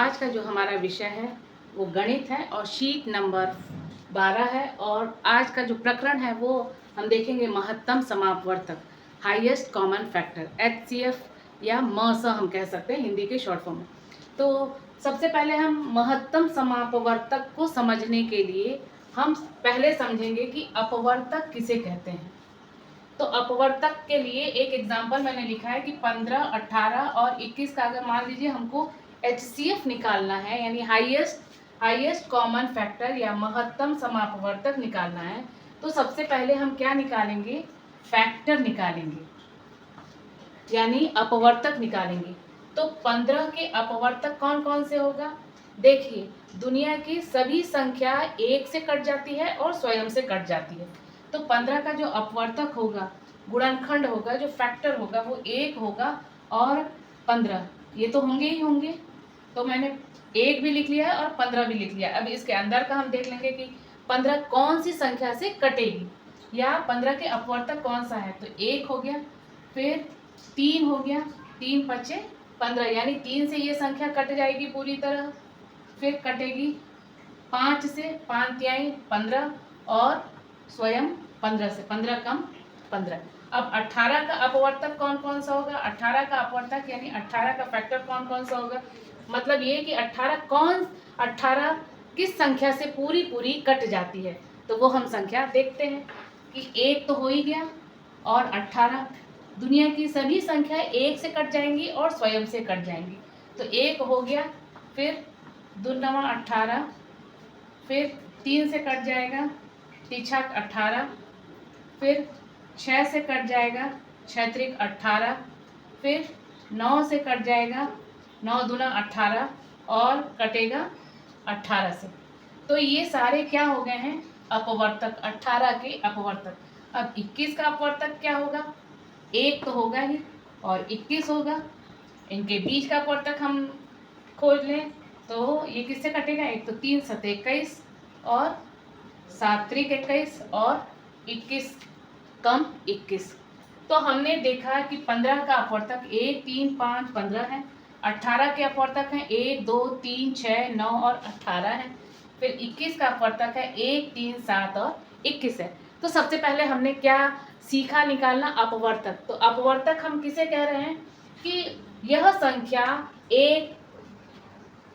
आज का जो हमारा विषय है वो गणित है और शीट नंबर 12 है। और आज का जो प्रकरण है वो हम देखेंगे महत्तम समापवर्तक, हाईएस्ट कॉमन फैक्टर, HCF या मस हम कह सकते हैं हिंदी के शॉर्ट फॉर्म में। तो सबसे पहले हम महत्तम समापवर्तक को समझने के लिए हम पहले समझेंगे कि अपवर्तक किसे कहते हैं। तो अपवर्तक के लिए एक एग्जाम्पल मैंने लिखा है कि 15, 18 और 21 का अगर मान लीजिए हमको HCF निकालना है, यानी हाईएस्ट कॉमन फैक्टर या महत्तम समापवर्तक निकालना है, तो सबसे पहले हम क्या निकालेंगे? फैक्टर निकालेंगे, यानी अपवर्तक निकालेंगे। तो 15 के अपवर्तक कौन कौन से होगा? देखिए, दुनिया की सभी संख्या 1 से कट जाती है और स्वयं से कट जाती है। तो 15 का जो अपवर्तक होगा, गुणनखंड होगा, जो फैक्टर होगा वो 1 होगा और 15 ये तो होंगे ही होंगे। तो मैंने 1 भी लिख लिया है और 15 भी लिख लिया। अब इसके अंदर का हम देख लेंगे कि 15 कौन सी संख्या से कटेगी या 15 के अपवर्तक कौन सा है। तो 1 हो गया, फिर 3 हो गया, 3 पचे 15, यानी 3 से ये संख्या कट जाएगी पूरी तरह। फिर कटेगी 5 से, 5 तिहाई 15 और स्वयं 15 से, 15 कम 15। अब 18 का अपवर्तक कौन कौन सा होगा? 18 का अपवर्तक यानी 18 का फैक्टर कौन कौन सा होगा? मतलब ये कि 18 किस संख्या से पूरी पूरी कट जाती है। तो वो हम संख्या देखते हैं कि 1 तो हो ही गया और 18, दुनिया की सभी संख्या 1 से कट जाएंगी और स्वयं से कट जाएंगी। तो 1 हो गया, फिर 2 9 18, फिर 3 से कट जाएगा, 3 6 18, फिर 6 से कट जाएगा, 6 3 18, फिर 9 से कट जाएगा, 9 दूना 18 और कटेगा 18 से। तो ये सारे क्या हो गए हैं? अपवर्तक, 18 के अपवर्तक। अब 21 का अपवर्तक क्या होगा? 1 तो होगा ही और 21 होगा। इनके बीच का अपवर्तक हम खोज लें तो ये किससे कटेगा? एक तो 3 7 21 और 7 3 21 और 21 कम 21। तो हमने देखा कि 15 का अपवर्तक 1 3 5 15 है। 18 के अपवर्तक हैं 1 2 3 6 9 और 18 है। फिर 21 का अपवर्तक है 1 3 7 और 21 है। तो सबसे पहले हमने क्या सीखा? निकालना अपवर्तक। तो अपवर्तक हम किसे कह रहे हैं? कि यह संख्या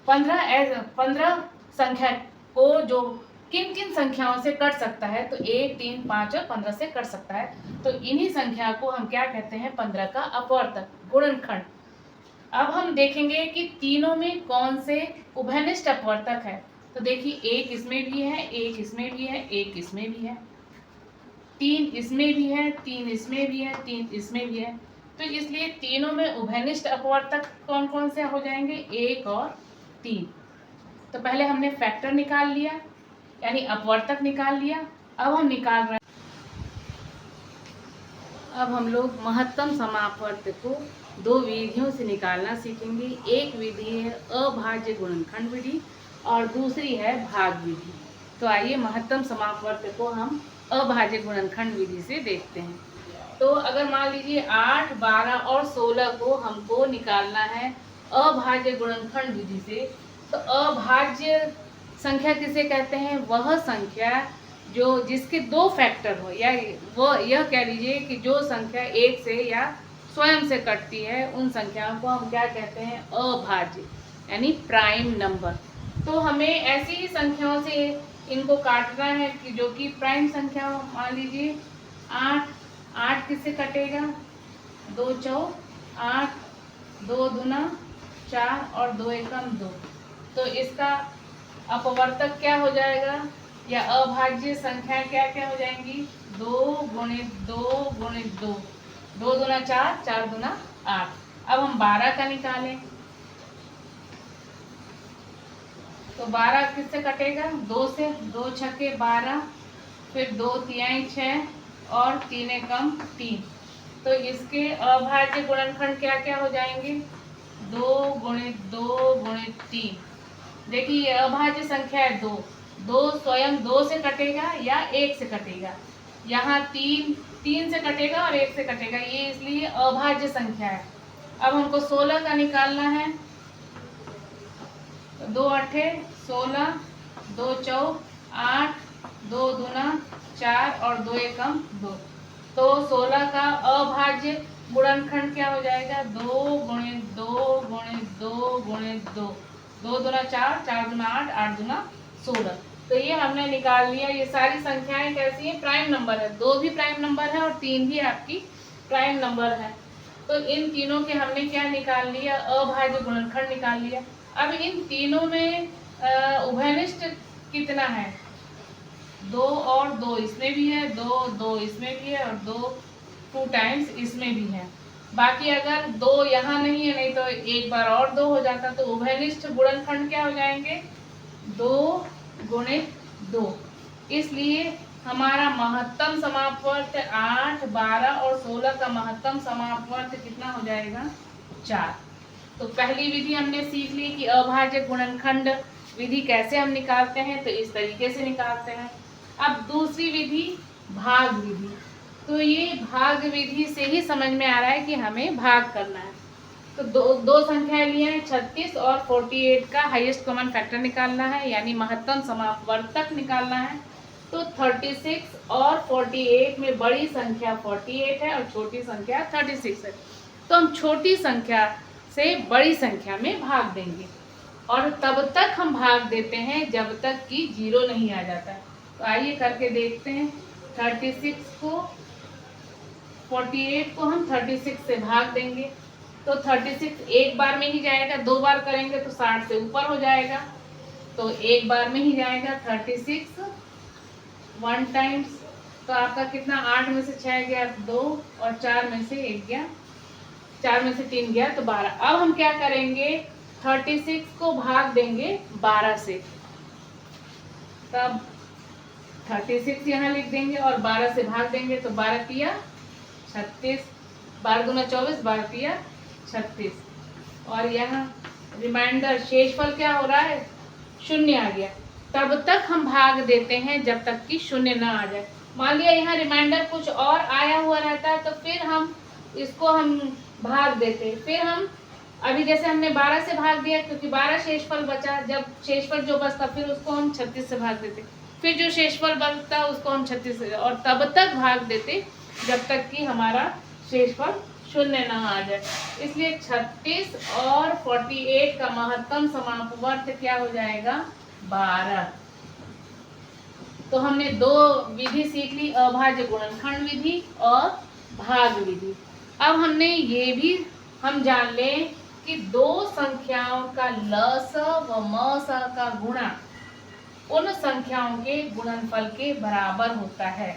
15 संख्या को जो किन किन संख्याओं से कट सकता है, तो 1 3 5 और 15 से कट सकता है। तो इन्हीं संख्या को हम क्या कहते हैं? 15 का अपवर्तक, गुणनखंड। अब हम देखेंगे कि तीनों में कौन से उभयनिष्ठ अपवर्तक है। तो देखिए, 1 इसमें भी है, 1 इसमें भी है, 1 इसमें भी है, 3 इसमें भी है, 3 इसमें भी है, 3 इसमें भी है। तो इसलिए तीनों में उभयनिष्ठ अपवर्तक कौन कौन से हो जाएंगे? 1 और 3। तो पहले हमने फैक्टर निकाल लिया, यानी अपवर्तक निकाल लिया। अब हम निकाल रहे हैं, अब हम लोग महत्तम समापवर्तक को 2 विधियों से निकालना सीखेंगे। एक विधि है अभाज्य गुणनखंड विधि और दूसरी है भाग विधि। तो आइए महत्तम समापवर्तक को हम अभाज्य गुणनखंड विधि से देखते हैं। तो अगर मान लीजिए 8 12 और 16 को हमको निकालना है अभाज्य गुणनखंड विधि से, तो अभाज्य संख्या किसे कहते हैं? वह संख्या जो जिसके 2 फैक्टर हो, या वो यह कह लीजिए कि जो संख्या 1 से या स्वयं से कटती है, उन संख्याओं को हम क्या कहते हैं? अभाज्य, यानी प्राइम नंबर। तो हमें ऐसी ही संख्याओं से इनको काटना है कि जो कि प्राइम संख्या हो। मान लीजिए 8 किससे कटेगा? 2 4 8, 2 दूना 4 और 2 एकम 2। तो इसका अपवर्तक क्या हो जाएगा या अभाज्य संख्या क्या क्या हो जाएंगी? 2 गुणित 2 गुणित 2, 2 दूना 4, 4 दूना 8। अब हम 12 का निकालें तो 12 किससे कटेगा? 2 से, 2 छक्के 12, फिर 2 तिहाई 6 और 3 एकम 3। तो इसके अभाज्य गुणनखंड क्या क्या हो जाएंगे? 2 गुणित 2 गुणित 3। देखिए, ये अभाज्य संख्या है 2, 2 स्वयं 2 से कटेगा या 1 से कटेगा। यहाँ 3 से कटेगा और 1 से कटेगा, ये इसलिए अभाज्य संख्या है। अब हमको 16 का निकालना है दो अठे 16, दो चौक 8, दो दूना 4 और दो एकम 2। तो 16 का अभाज्य गुणनखंड क्या हो जाएगा? 2 गुणित 2 गुणित 2 गुणित 2, 2 दूना 4, 4 दूना 8, 8 दूना 16। तो ये हमने निकाल लिया। ये सारी संख्याएं कैसी हैं? प्राइम नंबर है। 2 भी प्राइम नंबर है और 3 भी आपकी प्राइम नंबर है। तो इन तीनों के हमने क्या निकाल लिया? अभाज्य गुणनखंड निकाल लिया। अब इन तीनों में उभयनिष्ठ कितना है? 2 और 2 इसमें भी है, 2 2 इसमें भी है और 2 टाइम्स इसमें भी है। बाकी अगर 2 यहाँ नहीं है, नहीं तो एक बार और 2 हो जाता, तो उभयनिष्ठ गुणनखंड क्या हो जाएंगे? 2 गुणित 2। इसलिए हमारा महत्तम समापवर्त 8, 12 और 16 का महत्तम समापवर्त कितना हो जाएगा? 4। तो पहली विधि हमने सीख ली कि अभाज्य गुणनखंड विधि कैसे हम निकालते हैं, तो इस तरीके से निकालते हैं। अब दूसरी विधि भाग विधि। तो ये भाग विधि से ही समझ में आ रहा है कि हमें भाग करना है। तो दो संख्याएं ली हैं, 36 और 48 का हाईएस्ट कॉमन फैक्टर निकालना है, यानी महत्तम समापवर्तक निकालना है। तो 36 और 48 में बड़ी संख्या 48 है और छोटी संख्या 36 है। तो हम छोटी संख्या से बड़ी संख्या में भाग देंगे और तब तक हम भाग देते हैं जब तक कि 0 नहीं आ जाता है। तो आइए करके देखते हैं। 36 को 48 को हम 36 से भाग देंगे। तो 36 एक बार में ही जाएगा, 2 बार करेंगे तो 60 से ऊपर हो जाएगा। तो एक बार में ही जाएगा 36 1 टाइम्स। तो आपका कितना? 8 में से 6 गया 2 और 4 में से 1 गया, 4 में से 3 गया तो 12। अब हम क्या करेंगे? 36 को भाग देंगे 12 से। तब 36 यहाँ लिख देंगे और 12 से भाग देंगे तो 12 तिया 36, 12 दूना 24, 12 तिया 36। और यहाँ रिमाइंडर शेषफल क्या हो रहा है? 0 आ गया। तब तक हम भाग देते हैं जब तक कि 0 ना आ जाए। मान लिया यहाँ रिमाइंडर कुछ और आया हुआ रहता है तो फिर हम इसको हम भाग देते। फिर हम अभी जैसे हमने 12 से भाग दिया क्योंकि 12 शेषफल बचा, जब शेषफल जो बचता फिर उसको हम 36 से भाग देते, फिर जो शेषफल बचता उसको हम 36 से, और तब तक भाग देते जब तक कि हमारा शेषफल 0 ना आ जाए। इसलिए 36 और 48 का महत्तम समापवर्त क्या हो जाएगा? 12। तो हमने 2 विधि सीख ली, अभाज्य गुणनखंड विधि और भाग विधि। अब हमने ये भी हम जान लें कि 2 संख्याओं का लस व मस का गुणा उन संख्याओं के गुणनफल के बराबर होता है।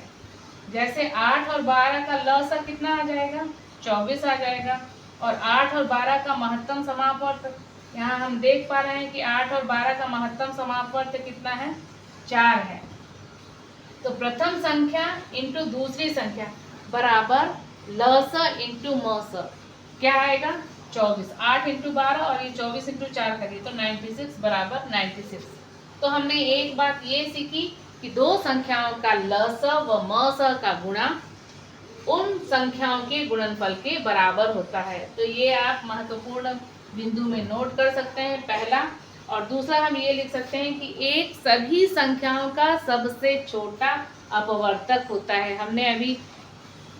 जैसे 8 और 12 का लस कितना आ जाएगा? 24 आ जाएगा। और 8 और 12 का महत्तम समापवर्त, यहाँ हम देख पा रहे हैं कि 8 और 12 का महत्तम समापवर्त कितना है? 4 है। तो प्रथम संख्या इंटू दूसरी संख्या बराबर लस इंटू मस क्या आएगा? 24। 8 इंटू 12 और ये 24 इंटू 4 करिए तो 96 बराबर 96। तो हमने एक बात ये सीखी कि 2 संख्याओं का लस व मस का गुणा उन संख्याओं के गुणनफल के बराबर होता है। तो ये आप महत्वपूर्ण बिंदु में नोट कर सकते हैं, पहला। और दूसरा हम ये लिख सकते हैं कि एक सभी संख्याओं का सबसे छोटा अपवर्तक होता है। हमने अभी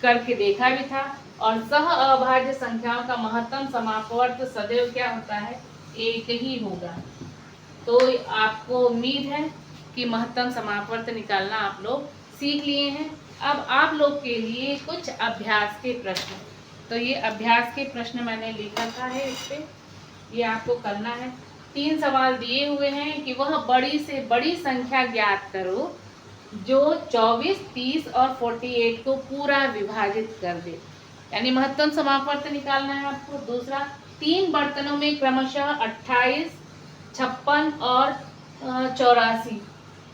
करके देखा भी था। और सह अभाज्य संख्याओं का महत्तम समापवर्त सदैव क्या होता है? 1 ही होगा। तो आपको उम्मीद है कि महत्तम समापवर्त निकालना आप लोग सीख लिए हैं। अब आप लोग के लिए कुछ अभ्यास के प्रश्न। तो ये अभ्यास के प्रश्न मैंने लिख रखा है इस पे, ये आपको करना है। 3 सवाल दिए हुए हैं कि वह बड़ी से बड़ी संख्या ज्ञात करो जो 24, 30 और 48 को पूरा विभाजित कर दे, यानी महत्तम समापवर्त निकालना है आपको। दूसरा, 3 बर्तनों में क्रमशः 28, 56 और 84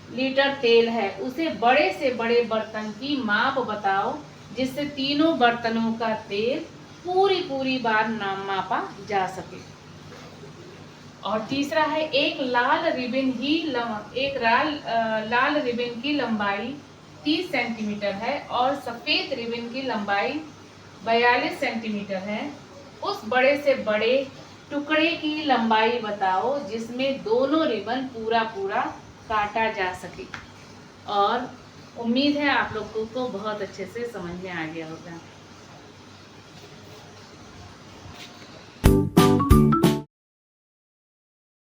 लीटर तेल है, उसे बड़े से बड़े बर्तन की माप बताओ जिससे तीनों बर्तनों का तेल पूरी बार नाम मापा जा सके। और तीसरा है, एक लाल रिबन की लंबाई 30 सेंटीमीटर है और सफेद रिबन की लंबाई 42 सेंटीमीटर है। उस बड़े से बड़े टुकड़े की लंबाई बताओ जिसमें दोनों रिबन पूरा पूरा काटा जा सके। और उम्मीद है आप लोगों को बहुत अच्छे से समझ में आ गया होगा।